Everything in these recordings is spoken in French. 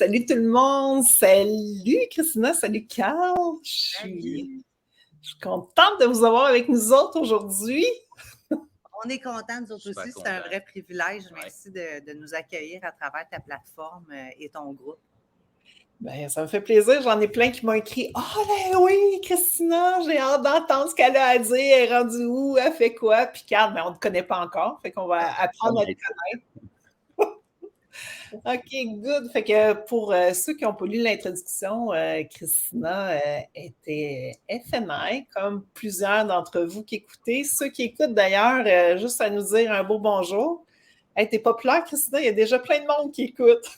salut tout le monde. Salut Christina, salut Carl. Je suis contente de vous avoir avec nous autres aujourd'hui. On est contents, nous autres aussi. C'est un vrai privilège. Merci de nous accueillir à travers ta plateforme et ton groupe. Ben, ça me fait plaisir. J'en ai plein qui m'ont écrit « Oh, ben oui, Christina, j'ai hâte d'entendre ce qu'elle a à dire. Elle est rendue où? Elle fait quoi? » Puis Carl, ben, on ne te connaît pas encore. Fait qu'on va apprendre à te connaître. OK, good. Fait que pour ceux qui n'ont pas lu l'introduction, Christina était FNI, comme plusieurs d'entre vous qui écoutez. Ceux qui écoutent d'ailleurs, juste à nous dire un beau bonjour. Hey, t'es populaire, Christina, il y a déjà plein de monde qui écoute.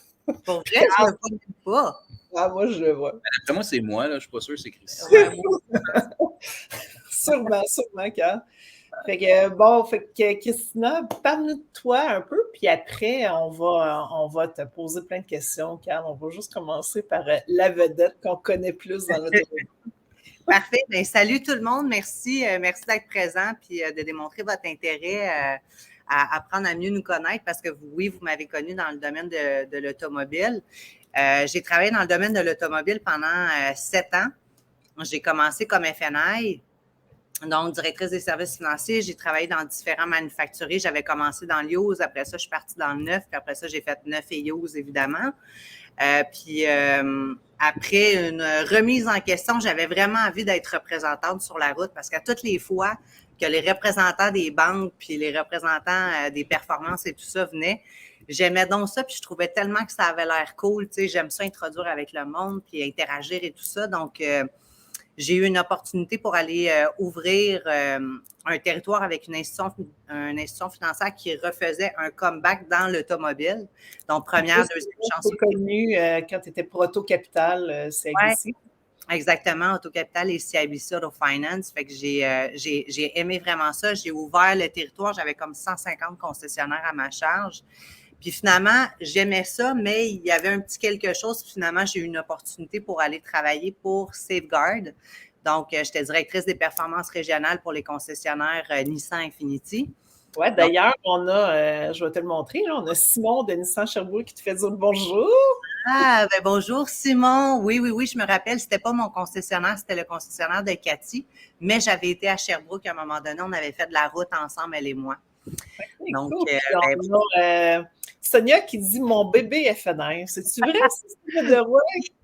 Pour vrai, je ne le vois pas. Ah, moi, je le vois. Après moi, c'est moi, là. Je ne suis pas sûr que c'est Christina. Sûrement, Carl. Fait que Christina, parle-nous de toi un peu, puis après, on va te poser plein de questions, Carl. On va juste commencer par la vedette qu'on connaît plus dans notre groupe. Parfait. Bien, salut tout le monde. Merci d'être présent puis de démontrer votre intérêt à apprendre à mieux nous connaître parce que vous m'avez connu dans le domaine de l'automobile. J'ai travaillé dans le domaine de l'automobile pendant 7 ans. J'ai commencé comme FNI. Donc, directrice des services financiers, j'ai travaillé dans différents manufacturiers. J'avais commencé dans l'USE, après ça, je suis partie dans le neuf, puis après ça, j'ai fait neuf et USE, évidemment. Puis après une remise en question, j'avais vraiment envie d'être représentante sur la route parce qu'à toutes les fois que les représentants des banques puis les représentants des performances et tout ça venaient, j'aimais donc ça, puis je trouvais tellement que ça avait l'air cool. Tu sais, j'aime ça introduire avec le monde puis interagir et tout ça. Donc, j'ai eu une opportunité pour aller ouvrir un territoire avec une institution financière qui refaisait un comeback dans l'automobile. Donc, première, deuxième chance. Tu connu quand tu étais pour Auto-Capital, CIBC. Ouais, exactement, Auto-Capital et CIBC Auto Finance. Fait que j'ai aimé vraiment ça. J'ai ouvert le territoire. J'avais comme 150 concessionnaires à ma charge. Puis finalement, j'aimais ça, mais il y avait un petit quelque chose. Puis finalement, j'ai eu une opportunité pour aller travailler pour Safeguard. Donc, j'étais directrice des performances régionales pour les concessionnaires Nissan Infiniti. Oui, d'ailleurs, on a, je vais te le montrer, là, on a Simon de Nissan Sherbrooke qui te fait dire bonjour. Ah, ben bonjour Simon. Oui, je me rappelle, c'était pas mon concessionnaire, c'était le concessionnaire de Cathy, mais j'avais été à Sherbrooke à un moment donné, on avait fait de la route ensemble, elle et moi. Okay, donc, cool. Sonia qui dit « Mon bébé est FNI ». C'est-tu vrai, c'est de Roy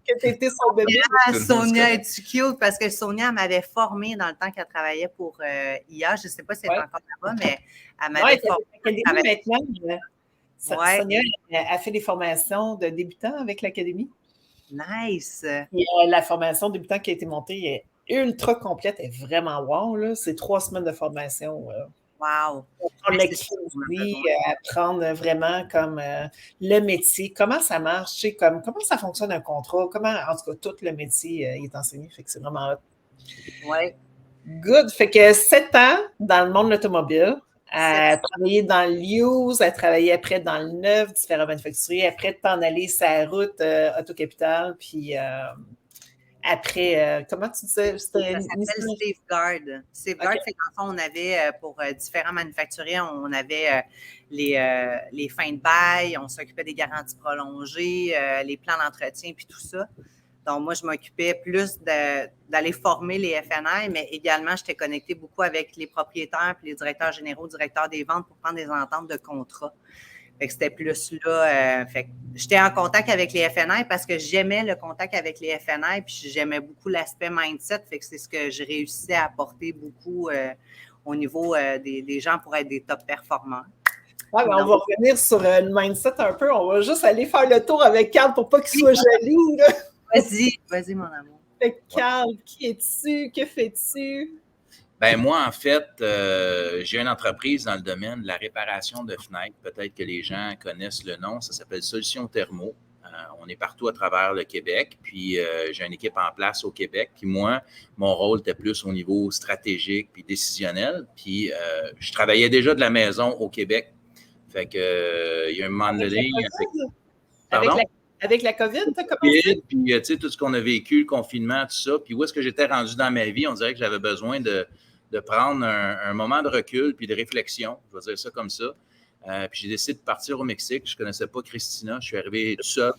que tu étais son bébé? Ah, Sonia, es-tu cute? Parce que Sonia m'avait formée dans le temps qu'elle travaillait pour IA. Je ne sais pas si elle est encore là-bas, mais elle m'avait formée. Maintenant, Sonia a fait des formations de débutants avec l'Académie. Nice! Et, la formation débutant qui a été montée est ultra complète, elle est vraiment wow, là. C'est 3 semaines de formation. Wow! On l'a créé, apprendre vraiment comme le métier, comment ça marche, comment ça fonctionne un contrat, comment, en tout cas, tout le métier est enseigné, fait que c'est vraiment hot. Ouais. Good. Fait que 7 ans dans le monde de l'automobile, à travailler dans l'USE, à travailler après dans le neuf, différents manufacturiers, après t'en aller sur la route Auto-Capital, puis après, comment tu disais? Ça s'appelle Safeguard. Safeguard, okay. C'est qu'en fond, on avait, pour différents manufacturiers, on avait les fins de bail, on s'occupait des garanties prolongées, les plans d'entretien, puis tout ça. Donc, moi, je m'occupais plus d'aller former les FNI, mais également, j'étais connectée beaucoup avec les propriétaires puis les directeurs généraux, directeurs des ventes pour prendre des ententes de contrat. Fait que c'était plus là. Fait que j'étais en contact avec les FNI parce que j'aimais le contact avec les FNI puis j'aimais beaucoup l'aspect mindset. Fait que c'est ce que je réussissais à apporter beaucoup au niveau des gens pour être des top performants. Ouais, on va revenir sur le mindset un peu. On va juste aller faire le tour avec Carl pour pas qu'il soit jaloux. Là. Vas-y, mon amour. Fait que Carl, qui es-tu? Que fais-tu? Ben moi, en fait, j'ai une entreprise dans le domaine de la réparation de fenêtres. Peut-être que les gens connaissent le nom. Ça s'appelle Solutions Thermo. On est partout à travers le Québec. Puis, j'ai une équipe en place au Québec. Puis moi, mon rôle était plus au niveau stratégique puis décisionnel. Puis, je travaillais déjà de la maison au Québec. Fait que, il y a un moment donné... Avec la COVID, tu as commencé? Puis, tu sais, tout ce qu'on a vécu, le confinement, tout ça. Puis, où est-ce que j'étais rendu dans ma vie? On dirait que j'avais besoin de prendre un moment de recul puis de réflexion. Je vais dire ça comme ça. Puis, j'ai décidé de partir au Mexique. Je ne connaissais pas Christina. Je suis arrivé tout seul.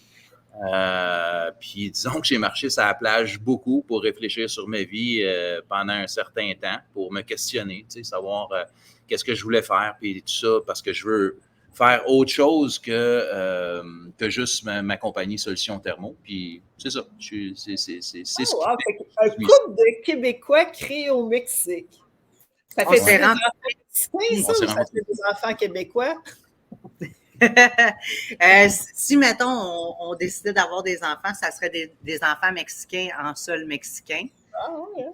Puis disons que j'ai marché sur la plage beaucoup pour réfléchir sur ma vie pendant un certain temps, pour me questionner, savoir qu'est-ce que je voulais faire, puis tout ça, parce que je veux faire autre chose que juste ma compagnie Solutions Thermo. Puis c'est ça. C'est ce qui fait. Un couple de Québécois créé au Mexique. Ça fait des enfants mexicains, ça, ou ça fait des enfants québécois? Si, mettons, on décidait d'avoir des enfants, ça serait des enfants mexicains en sol mexicain.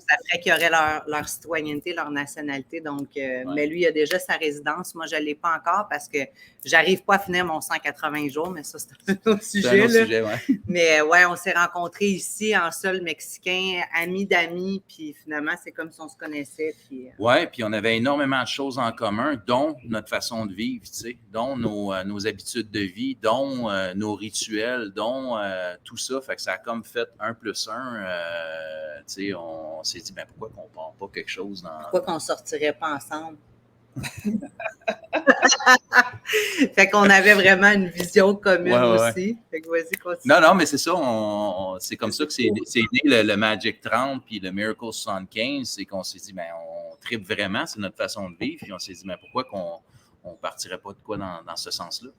Ça ferait qu'ils auraient leur citoyenneté, leur nationalité. Donc, mais lui, il a déjà sa résidence. Moi, je ne l'ai pas encore parce que je n'arrive pas à finir mon 180 jours, mais ça, c'est un autre sujet. C'est un autre sujet, ouais. Mais ouais, on s'est rencontrés ici en sol mexicain, amis d'amis, puis finalement, c'est comme si on se connaissait. Oui, puis on avait énormément de choses en commun, dont notre façon de vivre, dont nos habitudes de vie, dont nos rituels, dont tout ça. Fait que ça a comme fait 1 + 1. On s'est dit, pourquoi qu'on ne part pas quelque chose dans... Pourquoi qu'on ne sortirait pas ensemble? Fait qu'on avait vraiment une vision commune aussi. Fait que vas-y, continue. Non, mais c'est ça. C'est comme ça que c'est né le Magic 30 puis le Miracle 75. C'est qu'on s'est dit, on tripe vraiment, c'est notre façon de vivre. Puis on s'est dit, pourquoi qu'on ne partirait pas de quoi dans ce sens-là?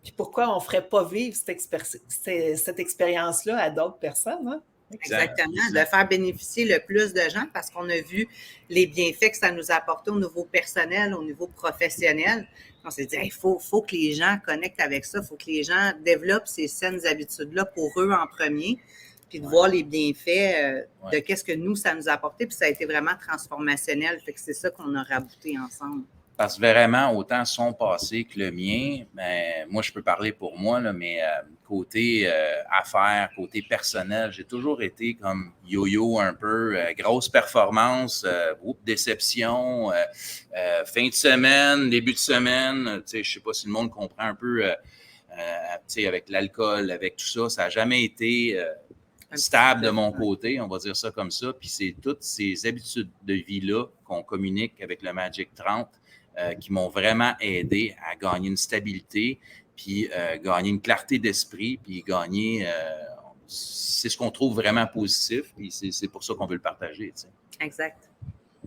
Puis pourquoi on ne ferait pas vivre cette expérience-là à d'autres personnes? Hein? Exactement, de faire bénéficier le plus de gens parce qu'on a vu les bienfaits que ça nous a apporté au niveau personnel, au niveau professionnel. On s'est dit, il faut que les gens connectent avec ça, il faut que les gens développent ces saines habitudes-là pour eux en premier, puis de voir les bienfaits de qu'est-ce que nous, ça nous a apporté, puis ça a été vraiment transformationnel. Fait que c'est ça qu'on a rabouté ensemble. Parce que vraiment, autant son passé que le mien, moi, je peux parler pour moi, là, mais côté affaires, côté personnel, j'ai toujours été comme yo-yo un peu, grosse performance, déception, fin de semaine, début de semaine, je ne sais pas si le monde comprend un peu, avec l'alcool, avec tout ça, ça n'a jamais été stable de mon côté, on va dire ça comme ça, puis c'est toutes ces habitudes de vie-là qu'on communique avec le Magic 30 qui m'ont vraiment aidé à gagner une stabilité, puis gagner une clarté d'esprit, puis gagner, c'est ce qu'on trouve vraiment positif, puis c'est pour ça qu'on veut le partager. Exact.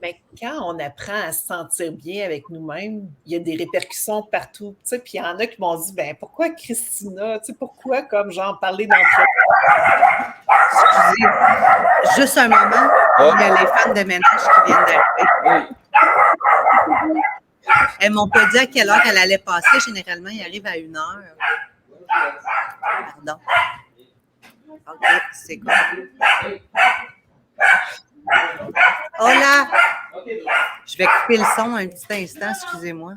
Bien, quand on apprend à se sentir bien avec nous-mêmes, il y a des répercussions partout. Puis il y en a qui m'ont dit, pourquoi Christina? Pourquoi, comme genre, parler d'entreprise? Excusez, juste un moment, il y a les femmes de ménage qui viennent d'arriver. Oui. Elles m'ont pas dit à quelle heure elle allait passer. Généralement, il arrive à 1h. Pardon. OK, c'est quoi? Hola! Je vais couper le son un petit instant, excusez-moi.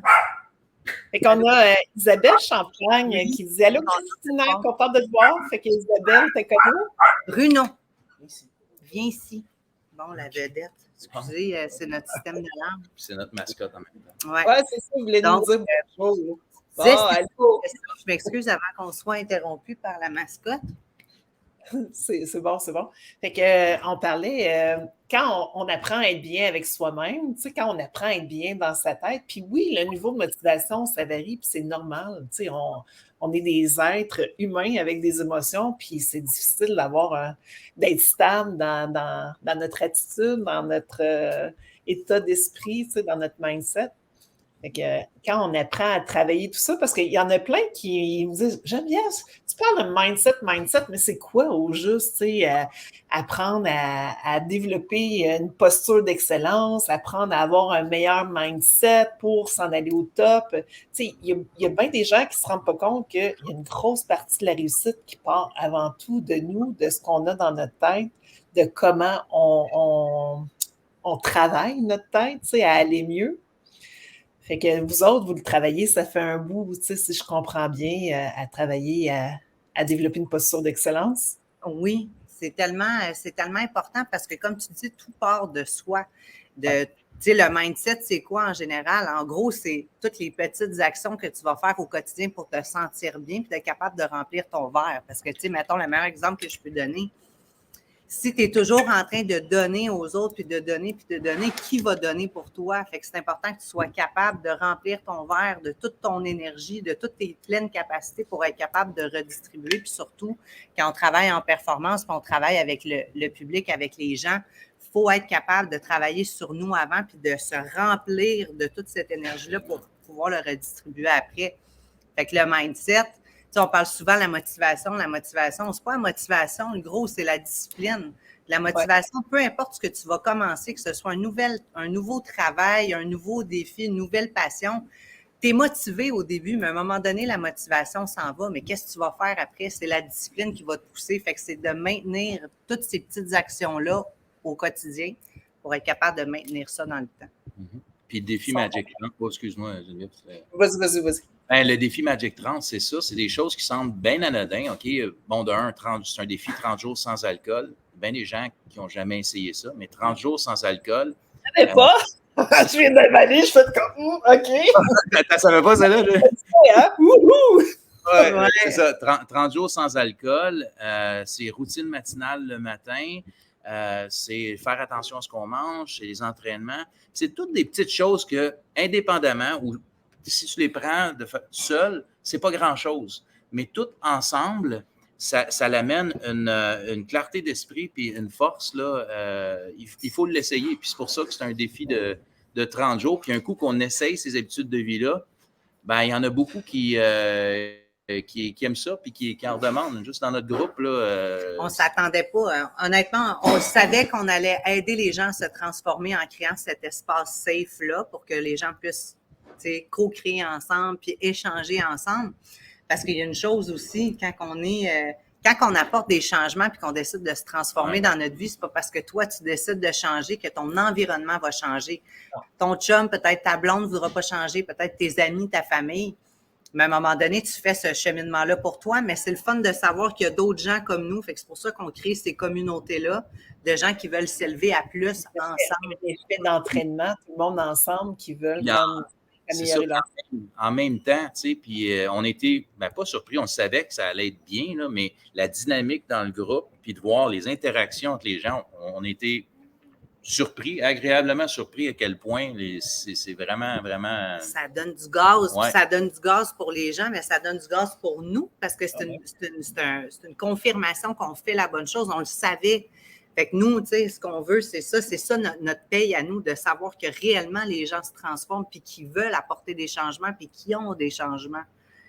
Fait qu'on a Isabelle Champagne qui dit « Allô, Christina, contente de te voir. » Fait qu'Isabelle, t'es connue? Bruno, viens ici. Bon, la vedette. Excusez, c'est notre système d'alarme. C'est notre mascotte en même temps. Oui, c'est ça, vous voulez nous dire bonjour. Je m'excuse avant qu'on soit interrompu par la mascotte. C'est bon. Fait qu'on parlait, quand on apprend à être bien avec soi-même, quand on apprend à être bien dans sa tête, puis oui, le niveau de motivation, ça varie, puis c'est normal. On est des êtres humains avec des émotions, puis c'est difficile d'être stable dans notre attitude, dans notre état d'esprit, dans notre mindset. Fait que quand on apprend à travailler tout ça, parce qu'il y en a plein qui me disent « Geneviève, tu parles de mindset, mais c'est quoi au juste, apprendre à développer une posture d'excellence, apprendre à avoir un meilleur mindset pour s'en aller au top. » Il y a bien des gens qui ne se rendent pas compte qu'il y a une grosse partie de la réussite qui part avant tout de nous, de ce qu'on a dans notre tête, de comment on travaille notre tête, à aller mieux. Fait que vous autres, vous le travaillez, ça fait un bout, si je comprends bien, à travailler à développer une posture d'excellence. Oui, c'est tellement important parce que, comme tu dis, tout part de soi. Le mindset, c'est quoi en général? En gros, c'est toutes les petites actions que tu vas faire au quotidien pour te sentir bien et être capable de remplir ton verre. Parce que, mettons, le meilleur exemple que je peux donner, Si tu es toujours en train de donner aux autres, puis de donner, qui va donner pour toi? Fait que c'est important que tu sois capable de remplir ton verre de toute ton énergie, de toutes tes pleines capacités pour être capable de redistribuer. Puis surtout, quand on travaille en performance, puis on travaille avec le public, avec les gens, il faut être capable de travailler sur nous avant, puis de se remplir de toute cette énergie-là pour pouvoir le redistribuer après. Fait que le mindset, on parle souvent de la motivation. La motivation, c'est pas la motivation. Le gros, c'est la discipline. La motivation, peu importe ce que tu vas commencer, que ce soit un nouveau travail, un nouveau défi, une nouvelle passion, tu es motivé au début, mais à un moment donné, la motivation s'en va. Mais qu'est-ce que tu vas faire après? C'est la discipline qui va te pousser. Fait que c'est de maintenir toutes ces petites actions-là au quotidien pour être capable de maintenir ça dans le temps. Puis le défi Magic 30, excuse-moi, Geneviève. Vas-y. Ben, le défi Magic 30, c'est ça. C'est des choses qui semblent bien anodines. OK, bon, c'est un défi 30 jours sans alcool. Bien des gens qui n'ont jamais essayé ça, mais 30 jours sans alcool. Je ne savais pas. Je viens d'avaler, je fais comme OK. Tu ne savais pas ça là? Ouais, c'est ça. 30 jours sans alcool. C'est routine matinale le matin. C'est faire attention à ce qu'on mange, c'est les entraînements. C'est toutes des petites choses que, indépendamment, ou si tu les prends seul, c'est pas grand-chose. Mais tout ensemble, ça l'amène une clarté d'esprit puis une force. Là, il faut l'essayer. Puis c'est pour ça que c'est un défi de 30 jours. Puis un coup qu'on essaye ces habitudes de vie-là, ben, il y en a beaucoup qui aiment ça puis qui en demandent. Juste dans notre groupe, là, on ne s'attendait pas. Hein. Honnêtement, on savait qu'on allait aider les gens à se transformer en créant cet espace safe-là pour que les gens puissent co-créer ensemble puis échanger ensemble. Parce qu'il y a une chose aussi, quand on apporte des changements puis qu'on décide de se transformer dans notre vie, c'est pas parce que toi, tu décides de changer que ton environnement va changer. Ton chum, peut-être ta blonde ne voudra pas changer, peut-être tes amis, ta famille. Mais à un moment donné, tu fais ce cheminement-là pour toi, mais c'est le fun de savoir qu'il y a d'autres gens comme nous. Fait que c'est pour ça qu'on crée ces communautés-là de gens qui veulent s'élever à plus ensemble. Des faits d'entraînement, tout le monde ensemble qui veulent améliorer leur vie. En même temps, tu sais, puis on était, pas surpris, on savait que ça allait être bien, là, mais la dynamique dans le groupe, puis de voir les interactions entre les gens, on était surpris, agréablement surpris à quel point c'est vraiment, vraiment... Ça donne du gaz, ça donne du gaz pour les gens, mais ça donne du gaz pour nous parce que c'est une confirmation qu'on fait la bonne chose. On le savait. Fait que nous, tu sais, ce qu'on veut, c'est ça notre paye à nous, de savoir que réellement les gens se transforment puis qu'ils veulent apporter des changements puis qu'ils ont des changements.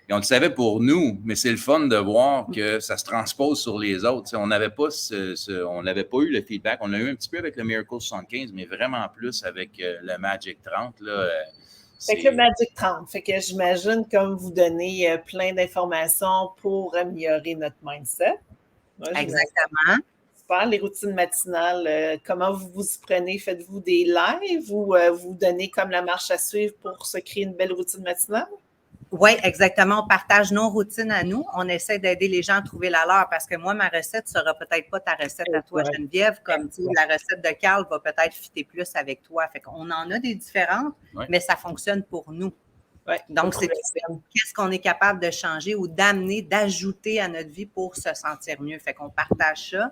Et on le savait pour nous, mais c'est le fun de voir que ça se transpose sur les autres. T'sais, on n'avait pas eu le feedback. On l'a eu un petit peu avec le Miracle 75, mais vraiment plus avec le Magic 30. Là, fait que le Magic 30, fait que j'imagine comme vous donnez plein d'informations pour améliorer notre mindset. Moi, exactement. Super. Les routines matinales, comment vous vous y prenez? Faites-vous des lives ou vous donnez comme la marche à suivre pour se créer une belle routine matinale? Oui, exactement. On partage nos routines à nous. On essaie d'aider les gens à trouver la leur parce que moi, ma recette ne sera peut-être pas ta recette à toi, Geneviève, comme la recette de Carl va peut-être fitter plus avec toi. Fait qu'on en a des différentes, mais ça fonctionne pour nous. Ouais, donc, c'est qu'est-ce qu'on est capable de changer ou d'amener, d'ajouter à notre vie pour se sentir mieux. Fait qu'on partage ça.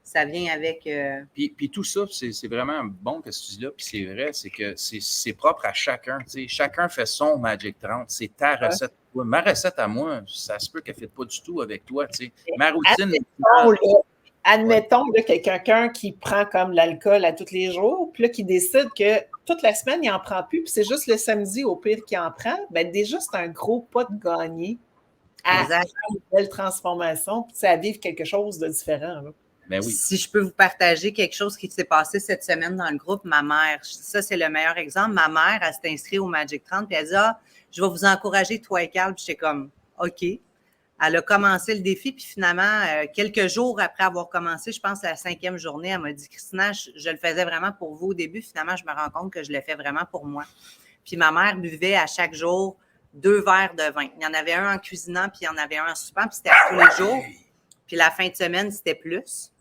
Ça vient avec... Puis tout ça, c'est vraiment bon que tu dis là, puis c'est vrai, c'est que c'est propre à chacun. Chacun fait son Magic 30. C'est ta recette. Ma recette à moi, ça se peut qu'elle ne fitte pas du tout avec toi. Ma routine... Admettons qu'il y a quelqu'un qui prend comme l'alcool à tous les jours, puis là, qui décide que toute la semaine, il n'en prend plus, puis c'est juste le samedi, au pire, qu'il en prend. Bien, déjà, c'est un gros pas de gagner à faire une belle transformation, puis à vivre quelque chose de différent. Là. Ben oui. Si je peux vous partager quelque chose qui s'est passé cette semaine dans le groupe, ma mère, ça c'est le meilleur exemple, ma mère, elle s'est inscrite au Magic 30 puis elle dit « Ah, je vais vous encourager, toi et Carl. » Puis j'étais comme « OK ». Elle a commencé le défi, puis finalement, quelques jours après avoir commencé, je pense la 5e journée, elle m'a dit « Christina, je le faisais vraiment pour vous au début. Finalement, je me rends compte que je le fais vraiment pour moi. » Puis ma mère buvait à chaque jour 2 verres de vin. Il y en avait un en cuisinant, puis il y en avait un en soupant, puis c'était à tous les jours. Puis la fin de semaine, c'était plus.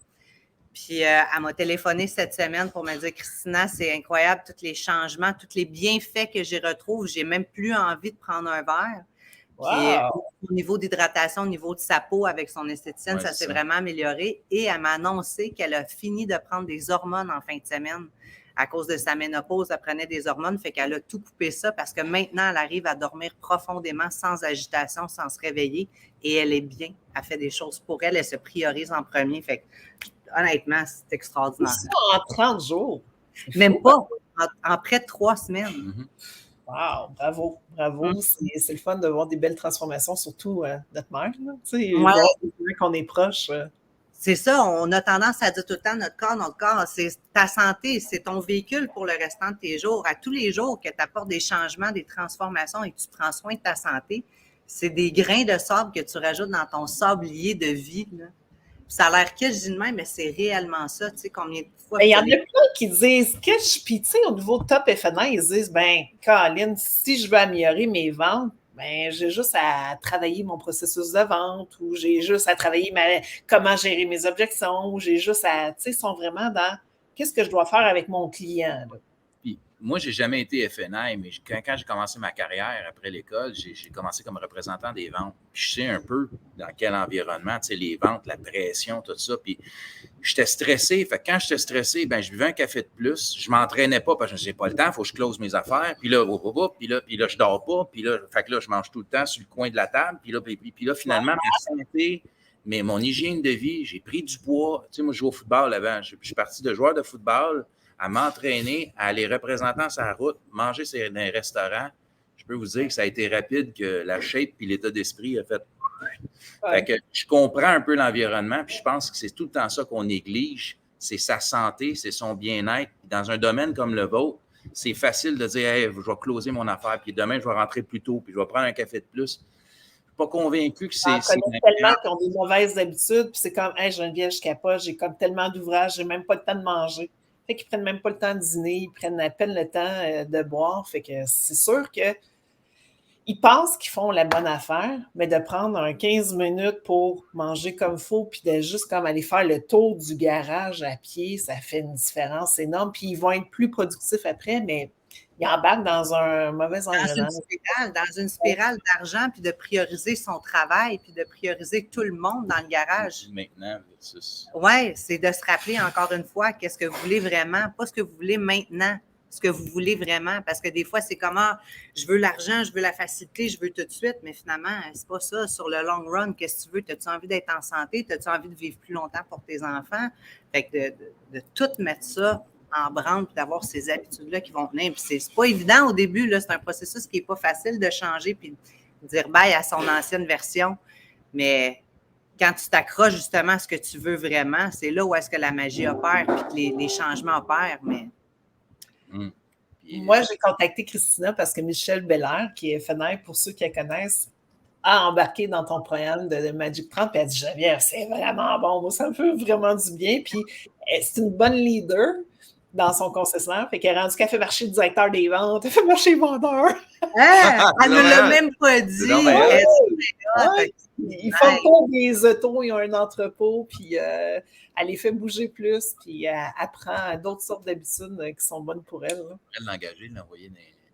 Puis elle m'a téléphoné cette semaine pour me dire « Christina, c'est incroyable, tous les changements, tous les bienfaits que j'y retrouve. J'ai même plus envie de prendre un verre. » Puis Wow! au niveau d'hydratation, au niveau de sa peau avec son esthéticienne, Ouais, ça c'est s'est ça. vraiment amélioré. Et elle m'a annoncé qu'elle a fini de prendre des hormones en fin de semaine. À cause de sa ménopause, elle prenait des hormones, fait qu'elle a tout coupé ça parce que maintenant, elle arrive à dormir profondément, sans agitation, sans se réveiller. Et elle est bien. Elle fait des choses pour elle. Elle se priorise en premier. Fait que, honnêtement, c'est Tout extraordinaire. ça en 30 jours. C'est Même fou, pas. En près de 3 semaines. Mhm. wow, bravo, bravo. C'est le fun de voir des belles transformations, surtout notre mère, là. Tu sais, Ouais. voir des gens qu'on est proche. C'est ça, on a tendance à dire tout le temps notre corps, c'est ta santé, c'est ton véhicule pour le restant de tes jours. À tous les jours que tu apportes des changements, des transformations et que tu prends soin de ta santé, c'est des grains de sable que tu rajoutes dans ton sablier de vie, là. Puis ça a l'air que je dis de même, mais c'est réellement ça. Tu sais, combien de fois Mais il y vous en a avez... plein qui disent que puis tu sais, au niveau de Top FNA, ils disent, ben, Caroline, si je veux améliorer mes ventes, ben, j'ai juste à travailler mon processus de vente, ou j'ai juste à travailler comment gérer mes objections, ou j'ai juste à, tu sais, ils sont vraiment dans qu'est-ce que je dois faire avec mon client, là. Puis, moi, j'ai jamais été FNI, mais quand j'ai commencé ma carrière après l'école, j'ai commencé comme représentant des ventes. Puis je sais un peu dans quel environnement, tu sais, les ventes, la pression, tout ça. Puis j'étais stressé. Fait que quand j'étais stressé, ben je buvais un café de plus. Je m'entraînais pas parce que je n'ai pas le temps. Il faut que je close mes affaires. Puis là, puis là, je dors pas. Puis là, fait que là, je mange tout le temps sur le coin de la table. Puis là finalement, ma santé, mais mon hygiène de vie, j'ai pris du poids. Tu sais, moi, je joue au football avant. Je suis parti de joueur de football à m'entraîner, à aller représenter sa route, manger dans les restaurants. Je peux vous dire que ça a été rapide, que la shape et l'état d'esprit a fait. Ouais. Fait que je comprends un peu l'environnement, puis je pense que c'est tout le temps ça qu'on néglige. C'est sa santé, c'est son bien-être. Dans un domaine comme le vôtre, c'est facile de dire hey, je vais closer mon affaire, puis demain, je vais rentrer plus tôt, puis je vais prendre un café de plus. Je ne suis pas convaincu que J'en c'est connais tellement qui ont des mauvaises habitudes, puis c'est comme, hey, Geneviève, je capote, j'ai comme tellement d'ouvrages, j'ai même pas le temps de manger. Fait qu'ils prennent même pas le temps de dîner, ils prennent à peine le temps de boire. Fait que c'est sûr que ils pensent qu'ils font la bonne affaire, mais de prendre un 15 minutes pour manger comme il faut, puis de juste comme aller faire le tour du garage à pied, ça fait une différence énorme. Puis ils vont être plus productifs après, mais ils embarquent dans un mauvais environnement. Dans une spirale d'argent, puis de prioriser son travail, puis de prioriser tout le monde dans le garage. Maintenant, versus... Oui, c'est de se rappeler encore une fois qu'est-ce que vous voulez vraiment, pas ce que vous voulez maintenant, ce que vous voulez vraiment. Parce que des fois, c'est comment je veux l'argent, je veux la facilité, je veux tout de suite, mais finalement, c'est pas ça. Sur le long run, qu'est-ce que tu veux? As-tu envie d'être en santé? As-tu envie de vivre plus longtemps pour tes enfants? Fait que de tout mettre ça en branle puis d'avoir ces habitudes-là qui vont venir. Puis c'est pas évident au début, là, c'est un processus qui n'est pas facile de changer puis de dire bye à son ancienne version. Mais quand tu t'accroches justement à ce que tu veux vraiment, c'est là où est-ce que la magie opère puis que les changements opèrent. Mais... Moi, j'ai contacté Christina parce que Michel Belair, qui est FNR, pour ceux qui la connaissent, a embarqué dans ton programme de Magic 30, puis elle a dit, Geneviève, c'est vraiment bon, moi, ça me fait vraiment du bien. Puis c'est une bonne leader dans son concessionnaire, fait qu'elle est rendue qu'elle fait marcher le directeur des ventes, elle fait marcher les vendeurs. Elle ne l'a même pas dit. Ils font pas des autos, ils ont un entrepôt, puis elle les fait bouger plus, puis elle apprend d'autres sortes d'habitudes qui sont bonnes pour elle. Elle l'engager, l'envoyer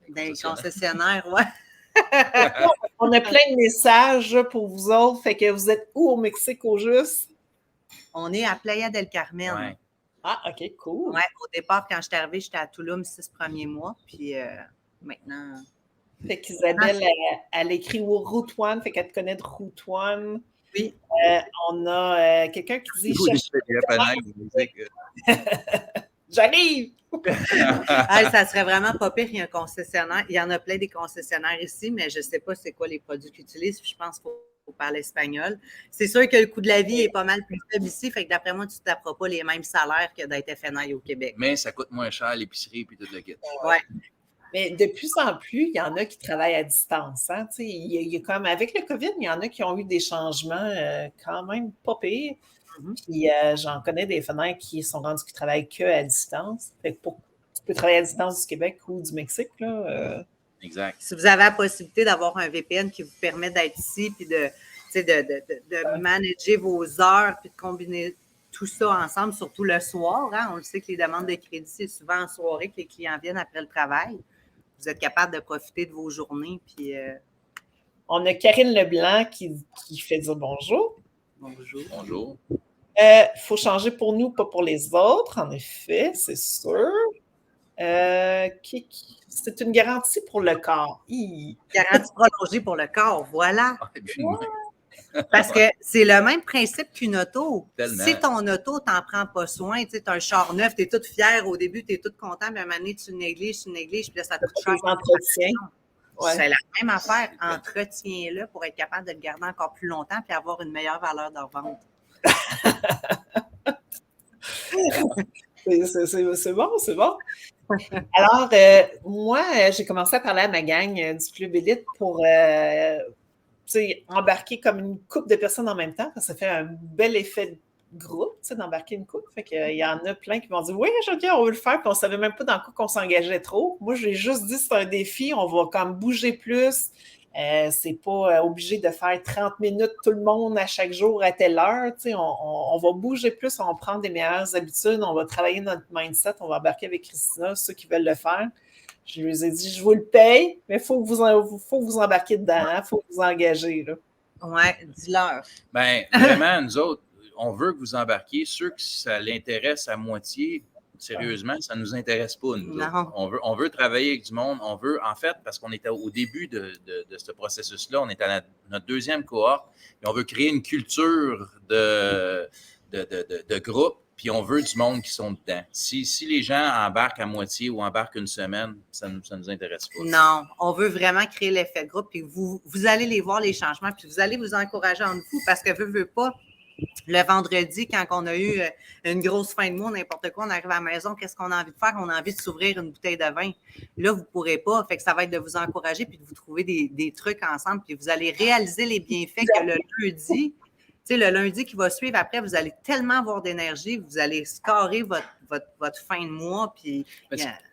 dans les concessionnaires, ouais. On a plein de messages pour vous autres. Fait que vous êtes où au Mexique au juste? On est à Playa del Carmen. Ouais. Ah, OK, cool. Ouais, au départ, quand je suis arrivée, j'étais à Tulum 6 premiers mois. Puis maintenant. Fait qu'Isabelle, elle écrit Route One, fait qu'elle te connaît de Route One. Oui. On a quelqu'un qui dit J'arrive! Ça serait vraiment pas pire, il y a un concessionnaire. Il y en a plein des concessionnaires ici, mais je ne sais pas c'est quoi les produits qu'ils utilisent. Je pense qu'il faut parler espagnol. C'est sûr que le coût de la vie est pas mal plus faible ici, fait que d'après moi, tu ne taperas pas les mêmes salaires que d'être FNI au Québec. Mais ça coûte moins cher l'épicerie et tout le kit. Ouais. Mais de plus en plus, il y en a qui travaillent à distance. Hein? Il y a comme avec le COVID, il y en a qui ont eu des changements quand même pas pires. Puis j'en connais des fenêtres qui sont rendus qui travaillent qu'à distance. Fait que tu peux travailler à distance du Québec ou du Mexique. Là, Exact. Si vous avez la possibilité d'avoir un VPN qui vous permet d'être ici puis de manager vos heures puis de combiner tout ça ensemble, surtout le soir. Hein? On le sait que les demandes de crédit, c'est souvent en soirée que les clients viennent après le travail. Vous êtes capable de profiter de vos journées puis On a Karine Leblanc qui fait dire bonjour. Bonjour. Bonjour. Il faut changer pour nous, pas pour les autres, en effet, c'est sûr. C'est une garantie pour le corps. Garantie prolongée pour le corps, voilà. Parce que c'est le même principe qu'une auto. Tellement. Si ton auto, tu n'en prends pas soin, tu as un char neuf, tu es toute fière au début, tu es toute contente, puis à un moment donné, tu le négliges, puis là, ça te coûte cher. Ouais. C'est la même affaire. Entretiens-le pour être capable de le garder encore plus longtemps puis avoir une meilleure valeur de revente. C'est bon, c'est bon. Alors, moi, j'ai commencé à parler à ma gang du Club Élite pour embarquer comme une couple de personnes en même temps, parce que ça fait un bel effet de groupe, d'embarquer une couple. Fait qu'il y en a plein qui m'ont dit « Oui, Georgia, on veut le faire », puis on ne savait même pas dans quoi qu'on s'engageait trop. Moi, j'ai juste dit « C'est un défi, on va comme bouger plus ». C'est pas obligé de faire 30 minutes tout le monde à chaque jour à telle heure. On va bouger plus, on va prendre des meilleures habitudes, on va travailler notre mindset, on va embarquer avec Christina, ceux qui veulent le faire. Je lui ai dit, je vous le paye, mais il faut que vous embarquiez dedans, il faut vous engager. Oui, dis-leur. Bien, vraiment, nous autres, on veut que vous embarquiez. Ceux que ça l'intéresse à moitié, sérieusement, ça ne nous intéresse pas, nous autres. On veut travailler avec du monde. On veut, en fait, parce qu'on était au début de ce processus-là, on est à notre deuxième cohorte, et on veut créer une culture de groupe, puis on veut du monde qui sont dedans. Si les gens embarquent à moitié ou embarquent une semaine, ça nous intéresse pas. Non, on veut vraiment créer l'effet de groupe, puis vous allez les voir, les changements, puis vous allez vous encourager entre vous, parce que veut pas. Le vendredi, quand on a eu une grosse fin de mois, n'importe quoi, on arrive à la maison, qu'est-ce qu'on a envie de faire? On a envie de s'ouvrir une bouteille de vin. Là, vous ne pourrez pas. Fait que ça va être de vous encourager puis de vous trouver des trucs ensemble. Puis vous allez réaliser les bienfaits que le lundi, le lundi qui va suivre après, vous allez tellement avoir d'énergie, vous allez scorer votre fin de mois. Puis,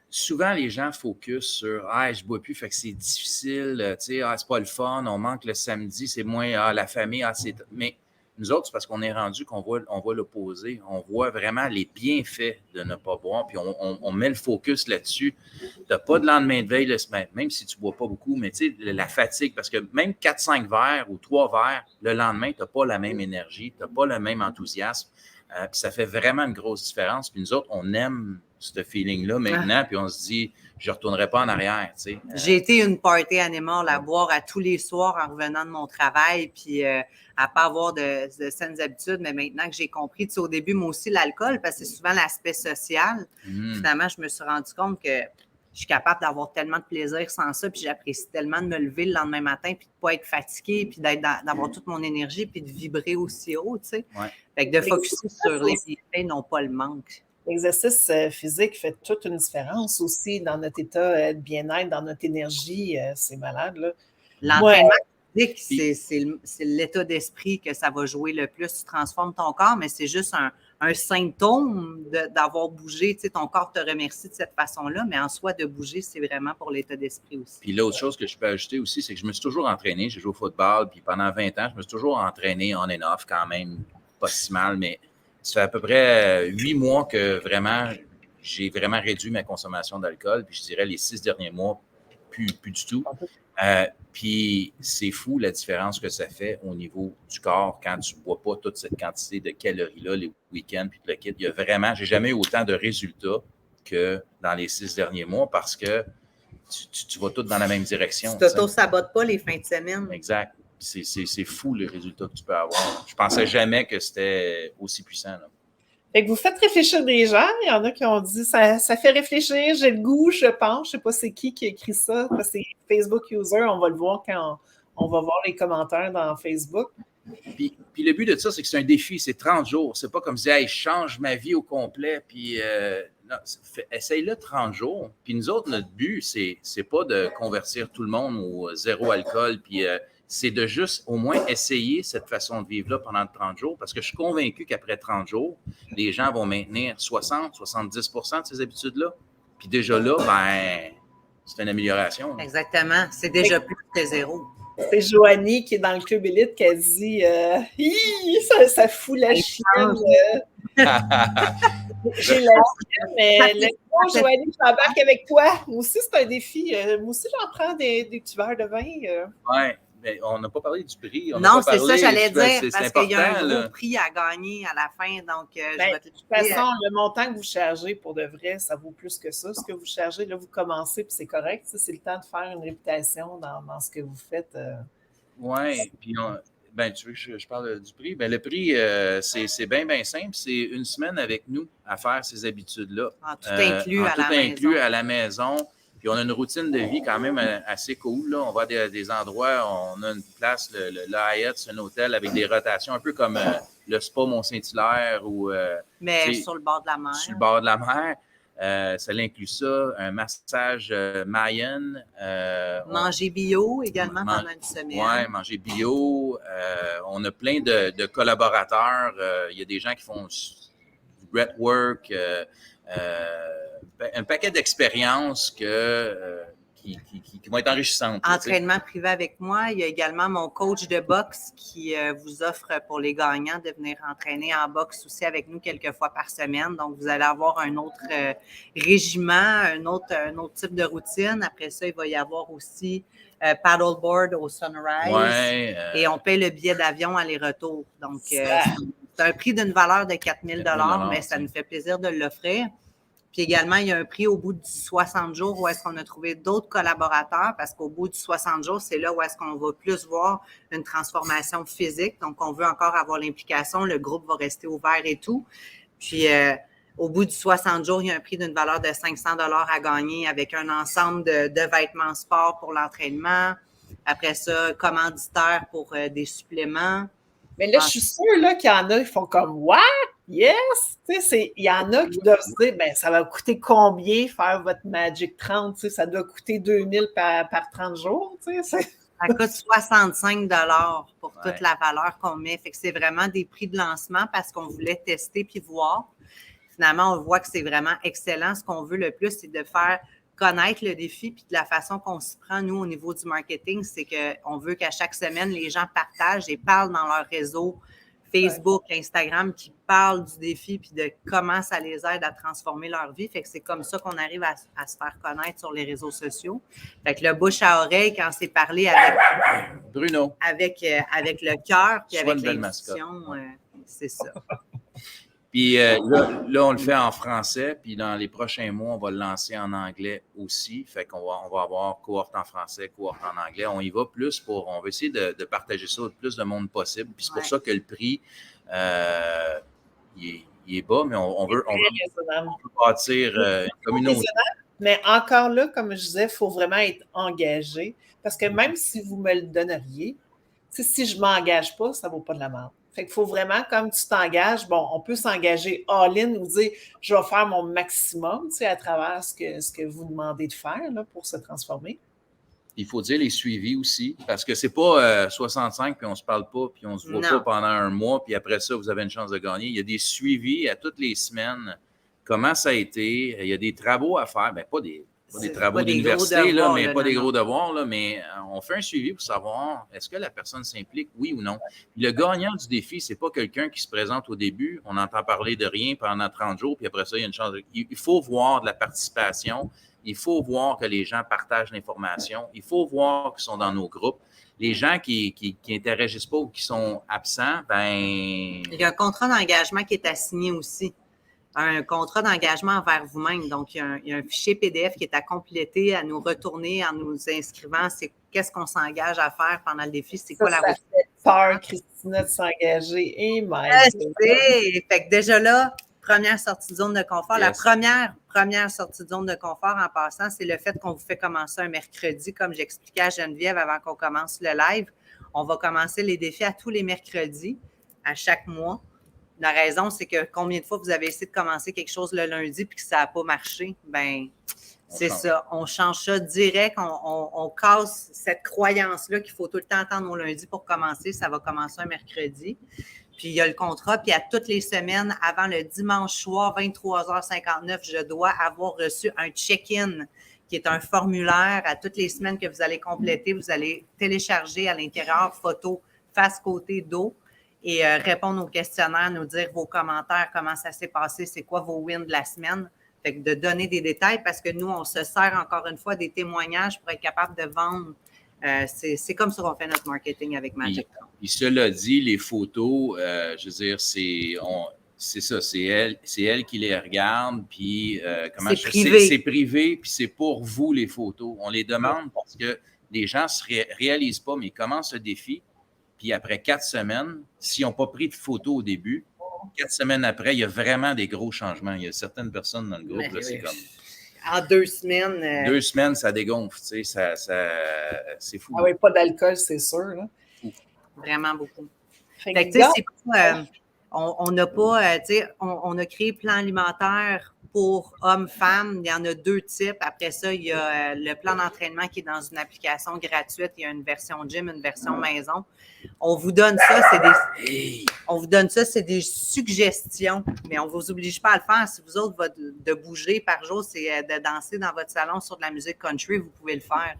souvent, les gens focus sur « Ah, je ne bois plus, fait que c'est difficile, c'est pas le fun, on manque le samedi, c'est moins la famille, c'est... » Mais nous autres, c'est parce qu'on est rendu qu'on voit l'opposé. On voit vraiment les bienfaits de ne pas boire, puis on met le focus là-dessus. Tu n'as pas de lendemain de veille, même si tu ne bois pas beaucoup, mais tu sais, la fatigue, parce que même 4-5 verres ou 3 verres, le lendemain, tu n'as pas la même énergie, tu n'as pas le même enthousiasme. Puis ça fait vraiment une grosse différence. Puis nous autres, on aime ce feeling-là maintenant, puis on se dit, je ne retournerai pas en arrière. J'ai été une party animal à boire à tous les soirs en revenant de mon travail, puis à pas avoir de saines habitudes, mais maintenant que j'ai compris, au début, moi aussi, l'alcool, parce que c'est souvent l'aspect social. Finalement, je me suis rendu compte que je suis capable d'avoir tellement de plaisir sans ça, puis j'apprécie tellement de me lever le lendemain matin, puis de ne pas être fatiguée, puis d'avoir toute mon énergie, puis de vibrer aussi haut, tu sais. Ouais. Fait que de focusser sur les bienfaits, non pas le manque. L'exercice physique fait toute une différence aussi dans notre état de bien-être, dans notre énergie. C'est malade, là. L'entraînement physique, c'est l'état d'esprit que ça va jouer le plus. Tu transformes ton corps, mais c'est juste un symptôme d'avoir bougé. Tu sais, ton corps te remercie de cette façon-là, mais en soi, de bouger, c'est vraiment pour l'état d'esprit aussi. Puis l'autre chose que je peux ajouter aussi, c'est que je me suis toujours entraîné. J'ai joué au football, puis pendant 20 ans, je me suis toujours entraîné on and off quand même, pas si mal, mais ça fait à peu près 8 mois que vraiment, j'ai vraiment réduit ma consommation d'alcool. Puis je dirais les 6 derniers mois, plus du tout. Puis c'est fou la différence que ça fait au niveau du corps quand tu ne bois pas toute cette quantité de calories-là, les week-ends, puis le kit. Il y a vraiment, j'ai jamais eu autant de résultats que dans les 6 derniers mois parce que tu vas tous dans la même direction. Tu t'auto-sabotes pas les fins de semaine. Exact. C'est fou les résultats que tu peux avoir. Je pensais jamais que c'était aussi puissant, là. Fait que vous faites réfléchir des gens. Il y en a qui ont dit ça fait réfléchir, j'ai le goût, je pense. Je ne sais pas c'est qui a écrit ça. C'est Facebook User. On va le voir quand on va voir les commentaires dans Facebook. Puis le but de ça, c'est que c'est un défi. C'est 30 jours. C'est pas comme si hey, je change ma vie au complet. Puis non, essaye-le 30 jours. Puis nous autres, notre but, c'est pas de convertir tout le monde au zéro alcool. Puis c'est de juste au moins essayer cette façon de vivre-là pendant 30 jours parce que je suis convaincu qu'après 30 jours, les gens vont maintenir 60-70% de ces habitudes-là. Puis déjà là, ben, c'est une amélioration. Exactement. C'est déjà plus que zéro. C'est Joanie qui est dans le Club Élite qui a dit ça fout la chienne. J'ai la chienne, mais laisse-moi, Joanie, je t'embarque avec toi. Moi aussi, c'est un défi. Moi aussi, j'en prends des petits verres de vin. Oui. mais on n'a pas parlé du prix. Non, c'est ça, j'allais dire, C'est parce qu'il y a un important, gros prix à gagner à la fin. Donc, je Ben, vais te de toute façon, le montant que vous chargez pour de vrai, ça vaut plus que ça. Ce que vous chargez, là, vous commencez, puis c'est correct. C'est le temps de faire une réputation dans ce que vous faites. Oui, puis tu veux que je parle du prix? Ben, le prix, c'est bien, bien simple. C'est une semaine avec nous à faire ces habitudes-là. Tout inclus à la maison. Tout inclus à la maison. Puis on a une routine de vie quand même assez cool. Là. On va à des endroits, on a une place, le Hyatt, c'est un hôtel avec des rotations, un peu comme le Spa Mont-Saint-Hilaire ou mais sur le bord de la mer. Sur le bord de la mer. Ça l'inclut ça, un massage Mayan. Manger bio également pendant une semaine. Oui, manger bio. On a plein de collaborateurs. Il y a des gens qui font du breathwork, un paquet d'expériences qui vont être enrichissantes. Entraînement privé avec moi. Il y a également mon coach de boxe qui vous offre pour les gagnants de venir entraîner en boxe aussi avec nous quelques fois par semaine. Donc, vous allez avoir un autre régiment, un autre type de routine. Après ça, il va y avoir aussi paddleboard au Sunrise. Ouais, et on paie le billet d'avion aller-retour. Donc, c'est un prix d'une valeur de 4 000 $ mais ça nous fait plaisir de l'offrir. Puis également, il y a un prix au bout de 60 jours où est-ce qu'on a trouvé d'autres collaborateurs parce qu'au bout de 60 jours, c'est là où est-ce qu'on va plus voir une transformation physique. Donc, on veut encore avoir l'implication. Le groupe va rester ouvert et tout. Puis, au bout de 60 jours, il y a un prix d'une valeur de 500 $ à gagner avec un ensemble de vêtements sport pour l'entraînement. Après ça, commanditaire pour des suppléments. Mais là, je suis sûre là, qu'il y en a qui font comme « What? Yes! » Tu sais, il y en a qui doivent se dire « Ben, ça va coûter combien faire votre Magic 30? » Tu sais, ça doit coûter 2000 par 30 jours. Tu sais, ça coûte 65 $ pour toute la valeur qu'on met. Fait que c'est vraiment des prix de lancement parce qu'on voulait tester puis voir. Finalement, on voit que c'est vraiment excellent. Ce qu'on veut le plus, c'est de faire connaître le défi, puis de la façon qu'on s'y prend, nous, au niveau du marketing, c'est qu'on veut qu'à chaque semaine, les gens partagent et parlent dans leur réseau Facebook, Instagram, qui parlent du défi, puis de comment ça les aide à transformer leur vie. Fait que c'est comme ça qu'on arrive à se faire connaître sur les réseaux sociaux. Fait que le bouche à oreille, quand c'est parlé avec Bruno, avec le cœur, puis avec l'intuition, c'est ça. Puis là, on le fait en français, puis dans les prochains mois, on va le lancer en anglais aussi. Fait qu'on va avoir cohorte en français, cohorte en anglais. On y va plus on va essayer de partager ça au plus de monde possible. Puis c'est pour ça que le prix, il est bas, mais on veut bâtir une communauté. Mais encore là, comme je disais, il faut vraiment être engagé. Parce que même si vous me le donneriez, si je ne m'engage pas, ça ne vaut pas de la merde. Fait qu'il faut vraiment, comme tu t'engages, bon, on peut s'engager all-in ou dire je vais faire mon maximum, à travers ce que vous demandez de faire là, pour se transformer. Il faut dire les suivis aussi, parce que c'est pas 65 puis on se parle pas puis on se voit pas pendant un mois puis après ça, vous avez une chance de gagner. Il y a des suivis à toutes les semaines. Comment ça a été? Il y a des travaux à faire. Bien, pas des travaux d'université, là, mais pas des gros devoirs, là, mais on fait un suivi pour savoir est-ce que la personne s'implique, oui ou non. Le gagnant du défi, c'est pas quelqu'un qui se présente au début, on entend parler de rien pendant 30 jours, puis après ça, il y a une chance. Il faut voir de la participation, il faut voir que les gens partagent l'information, il faut voir qu'ils sont dans nos groupes. Les gens qui n'interagissent pas ou qui sont absents, ben... Il y a un contrat d'engagement qui est assigné aussi. Un contrat d'engagement envers vous-même. Donc, il y a un fichier PDF qui est à compléter, à nous retourner en nous inscrivant. C'est qu'est-ce qu'on s'engage à faire pendant le défi? C'est quoi la routine? Ça fait peur, Christina, de s'engager. Et fait que déjà là, première sortie de zone de confort. Yes. La première sortie de zone de confort en passant, c'est le fait qu'on vous fait commencer un mercredi, comme j'expliquais à Geneviève avant qu'on commence le live. On va commencer les défis à tous les mercredis, à chaque mois. La raison, c'est que combien de fois vous avez essayé de commencer quelque chose le lundi puis que ça n'a pas marché? Bien, c'est ça. On change ça direct. On casse cette croyance-là qu'il faut tout le temps attendre au lundi pour commencer. Ça va commencer un mercredi. Puis, il y a le contrat. Puis, à toutes les semaines, avant le dimanche soir, 23h59, je dois avoir reçu un check-in qui est un formulaire à toutes les semaines que vous allez compléter. Vous allez télécharger à l'intérieur photo face côté dos. Et répondre aux questionnaires, nous dire vos commentaires, comment ça s'est passé, c'est quoi vos wins de la semaine. Fait que de donner des détails parce que nous, on se sert encore une fois des témoignages pour être capable de vendre c'est comme ça qu'on fait notre marketing avec Magic Trump. Puis cela dit, les photos, je veux dire, c'est ça, c'est elle qui les regarde, puis c'est privé, puis c'est pour vous les photos. On les demande parce que les gens ne se réalisent pas, mais ils commencent le défi, puis après 4 semaines, s'ils n'ont pas pris de photos au début, 4 semaines après, il y a vraiment des gros changements. Il y a certaines personnes dans le groupe, là, c'est comme... En 2 semaines... 2 semaines, ça dégonfle, tu sais, c'est fou. Ah oui, pas d'alcool, c'est sûr. Là. Vraiment beaucoup. Fait que, tu sais, c'est pas... on n'a pas, tu sais, on a créé plan alimentaire pour hommes-femmes. Il y en a 2 types. Après ça, il y a le plan d'entraînement qui est dans une application gratuite. Il y a une version gym, une version maison. On vous donne ça, c'est des suggestions, mais on ne vous oblige pas à le faire. Si vous autres, de bouger par jour, c'est de danser dans votre salon sur de la musique country, vous pouvez le faire.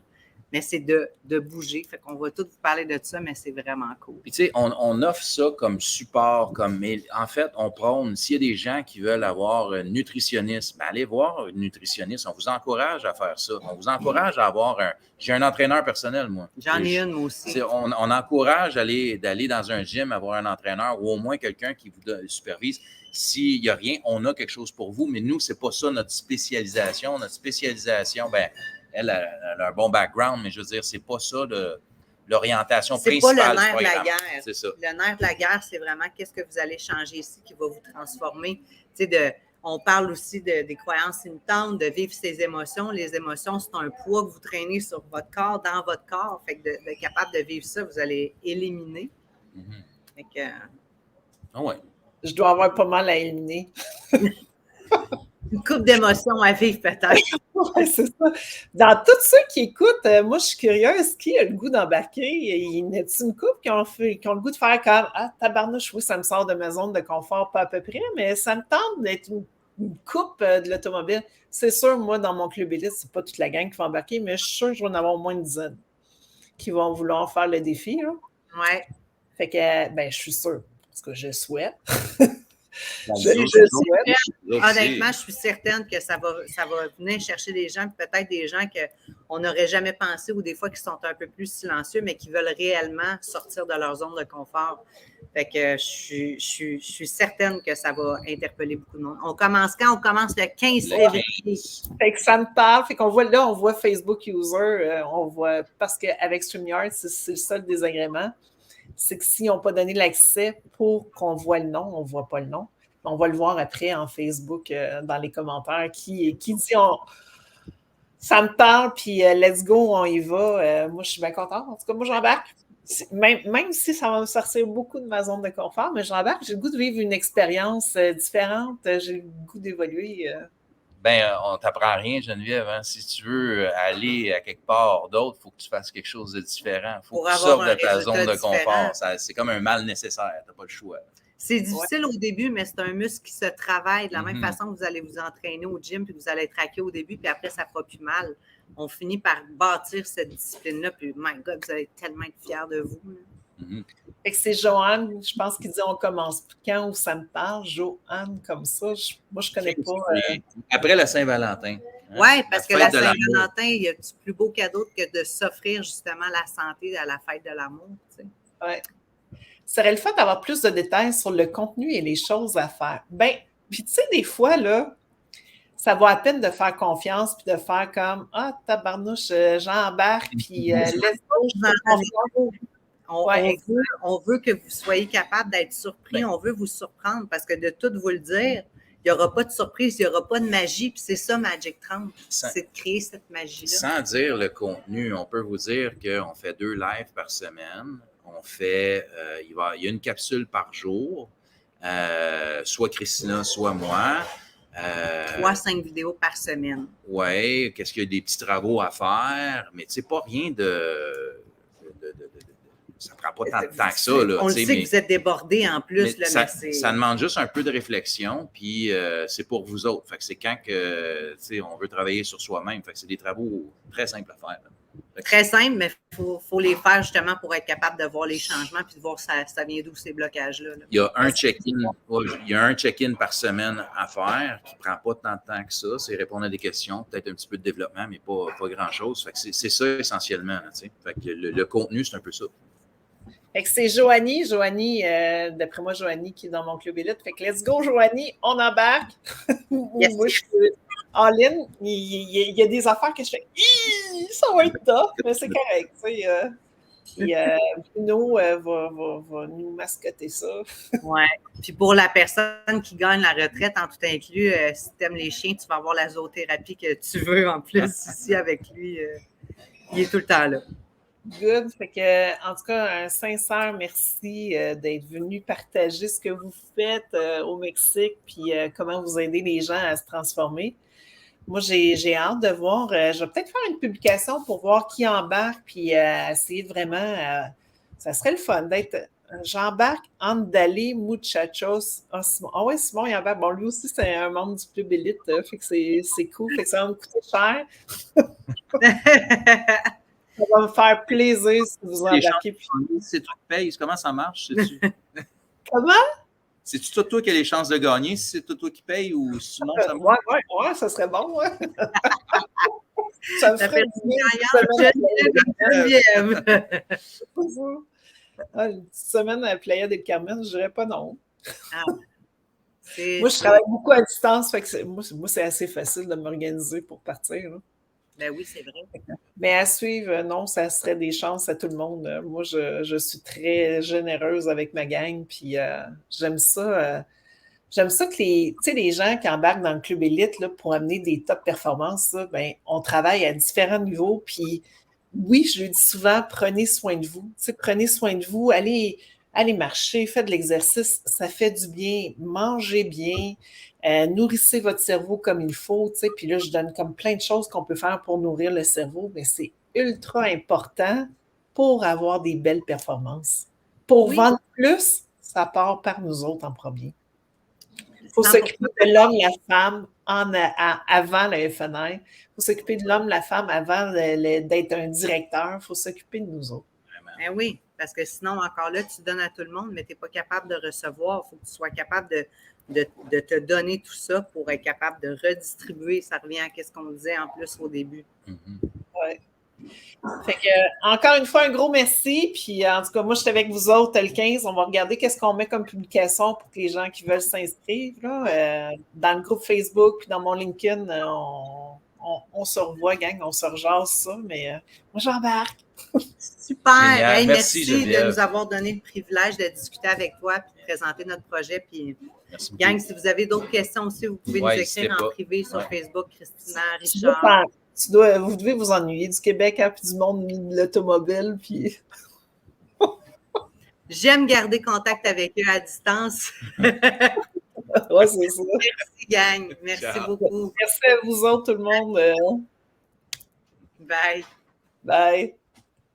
Mais c'est de bouger. Fait qu'on va tous vous parler de ça, mais c'est vraiment cool. Puis, tu sais, on offre ça comme support, mais en fait, on prône, s'il y a des gens qui veulent avoir un nutritionniste, ben allez voir un nutritionniste. On vous encourage à faire ça. On vous encourage à avoir j'ai un entraîneur personnel, moi. J'en ai une, moi aussi. On encourage d'aller dans un gym, avoir un entraîneur ou au moins quelqu'un qui vous supervise. S'il n'y a rien, on a quelque chose pour vous. Mais nous, ce n'est pas ça notre spécialisation. Notre spécialisation, ben elle a un bon background, mais je veux dire, c'est pas ça l'orientation principale. C'est pas le nerf de la guerre. C'est ça. Le nerf de la guerre, c'est vraiment qu'est-ce que vous allez changer ici qui va vous transformer. Tu sais, on parle aussi des croyances limitantes, de vivre ses émotions. Les émotions, c'est un poids que vous traînez sur votre corps, dans votre corps. Fait que d'être capable de vivre ça, vous allez éliminer. Fait que... Ah ouais. Je dois avoir pas mal à éliminer. Une couple d'émotions à vivre, peut-être. Oui, c'est ça. Dans tous ceux qui écoutent, moi, je suis curieuse, qui a le goût d'embarquer? Y a-t-il une couple qui ont le goût de faire comme « Ah, tabarnouche, oui, ça me sort de ma zone de confort, pas à peu près, mais ça me tente d'être une coupe de l'automobile. » C'est sûr, moi, dans mon club élite, c'est pas toute la gang qui va embarquer, mais je suis sûre que je vais en avoir au moins une dizaine qui vont vouloir faire le défi. Oui. Fait que, ben, je suis sûre, parce que je souhaite. Honnêtement, je suis certaine que ça va venir chercher des gens, peut-être des gens qu'on n'aurait jamais pensé ou des fois qui sont un peu plus silencieux, mais qui veulent réellement sortir de leur zone de confort. Fait que je suis certaine que ça va interpeller beaucoup de monde. On commence quand? On commence le 15 février. Fait que ça me parle. Fait qu'on voit là, on voit Facebook User, on voit, parce qu'avec StreamYard, c'est le seul désagrément. C'est que s'ils n'ont pas donné l'accès pour qu'on voit le nom, on ne voit pas le nom. On va le voir après en Facebook, dans les commentaires, qui dit ça me parle, puis let's go, on y va. Moi, je suis bien contente. En tout cas, moi, j'embarque. Même si ça va me sortir beaucoup de ma zone de confort, mais j'embarque. J'ai le goût de vivre une expérience différente. J'ai le goût d'évoluer. Ben, on ne t'apprend rien, Geneviève. Hein? Si tu veux aller à quelque part d'autre, il faut que tu fasses quelque chose de différent. Il faut que tu sortes de ta zone de confort. C'est comme un mal nécessaire. Tu n'as pas le choix. C'est difficile au début, mais c'est un muscle qui se travaille de la même façon que vous allez vous entraîner au gym, puis vous allez être raqué au début, puis après, ça ne fera plus mal. On finit par bâtir cette discipline-là, puis my God, vous allez tellement être fiers de vous. Fait que c'est Joanne, je pense qu'il dit on commence quand où ça me parle. Joanne, comme ça, moi, je ne connais pas. Après la Saint-Valentin. Hein? Oui, parce que la Saint-Valentin, il y a du plus beau cadeau que de s'offrir justement la santé à la fête de l'amour. Tu sais. Oui. Ce serait le fait d'avoir plus de détails sur le contenu et les choses à faire. Ben, puis tu sais, des fois, là, ça vaut à peine de faire confiance puis de faire comme « Ah, tabarnouche, j'embarque, puis laisse on veut que vous soyez capable d'être surpris, on veut vous surprendre parce que de tout vous le dire, il n'y aura pas de surprise, il n'y aura pas de magie, puis c'est ça Magic Trump, c'est de créer cette magie-là. Sans dire le contenu, on peut vous dire qu'on fait 2 lives par semaine. On fait, il y a une capsule par jour, soit Christina, soit moi. 3-5 vidéos par semaine. Oui, qu'est-ce qu'il y a des petits travaux à faire, mais tu sais, pas rien ça ne prend pas tant de temps que ça. Là, on le sait que vous êtes débordés en plus. Là, ça demande juste un peu de réflexion, puis c'est pour vous autres. Fait que c'est quand que, on veut travailler sur soi-même. Fait que c'est des travaux très simples à faire. Là. Très simple, mais il faut les faire justement pour être capable de voir les changements puis de voir ça vient d'où ces blocages-là. Il y a un check-in par semaine à faire qui ne prend pas tant de temps que ça. C'est répondre à des questions, peut-être un petit peu de développement, mais pas grand-chose. Fait que c'est ça essentiellement. Fait que le contenu, c'est un peu ça. Fait que c'est Joanie, d'après moi, Joanie qui est dans mon club élite. Fait que let's go, Joanie, on embarque. Yes. Moi, je suis en ligne. Il y a des affaires que je fais, ça va être top, mais c'est correct. Bruno va nous mascoter ça. Oui. Puis pour la personne qui gagne la retraite en tout inclus, si tu aimes les chiens, tu vas avoir la zoothérapie que tu veux en plus ici avec lui. Il est tout le temps là. Good. Fait que, en tout cas, un sincère merci d'être venu partager ce que vous faites au Mexique puis comment vous aidez les gens à se transformer. Moi, j'ai hâte de voir. Je vais peut-être faire une publication pour voir qui embarque puis essayer de vraiment. Ça serait le fun d'être. J'embarque Andale Muchachos. Ah ouais, Simon, il embarque. Bon, lui aussi, c'est un membre du club élite. Fait que c'est cool. Fait que ça va me coûter cher. Ça va me faire plaisir si vous embarquez. C'est toi qui payes. Comment ça marche? Sais-tu? Comment? C'est-tu toi qui as les chances de gagner? Si c'est toi qui paye ou sinon ça marche? Ouais, ça serait bon, ouais. Ça me ferait une semaine à Playa del Carmen, je dirais pas non. Moi, je travaille beaucoup à distance, fait que moi, c'est assez facile de m'organiser pour partir. Là. Ben oui, c'est vrai. Mais à suivre, non, ça serait des chances à tout le monde. Moi, je suis très généreuse avec ma gang, puis j'aime ça. J'aime ça que les gens qui embarquent dans le club élite là, pour amener des top performances, là, ben, on travaille à différents niveaux. Puis oui, je le dis souvent, prenez soin de vous. Prenez soin de vous, allez marcher, faites de l'exercice, ça fait du bien, mangez bien, nourrissez votre cerveau comme il faut. Puis là, je donne comme plein de choses qu'on peut faire pour nourrir le cerveau, mais c'est ultra important pour avoir des belles performances. Pour vendre plus, ça part par nous autres en premier. Il faut s'occuper de l'homme, la femme avant le FNR. Il faut s'occuper de l'homme, la femme avant d'être un directeur. Il faut s'occuper de nous autres. Ben oui, parce que sinon, encore là, tu donnes à tout le monde, mais tu n'es pas capable de recevoir. Il faut que tu sois capable de te donner tout ça pour être capable de redistribuer. Ça revient à ce qu'on disait en plus au début. Oui. Fait que, encore une fois, un gros merci. Puis, en tout cas, moi, je suis avec vous autres le 15. On va regarder qu'est-ce qu'on met comme publication pour que les gens qui veulent s'inscrire. Là, dans le groupe Facebook puis dans mon LinkedIn, on se revoit, gang. On se rejase ça. Mais moi, j'embarque. Super. Hey, merci de nous avoir donné le privilège de discuter avec toi et de présenter notre projet. Puis, gang, si vous avez d'autres questions aussi, vous pouvez nous écrire en privé sur Facebook, Christina, Richard. Vous devez vous ennuyer du Québec et du monde de l'automobile. Puis... J'aime garder contact avec eux à distance. Oui, c'est ça. Merci, gang. Merci beaucoup. Merci à vous autres, tout le monde. Bye. Bye.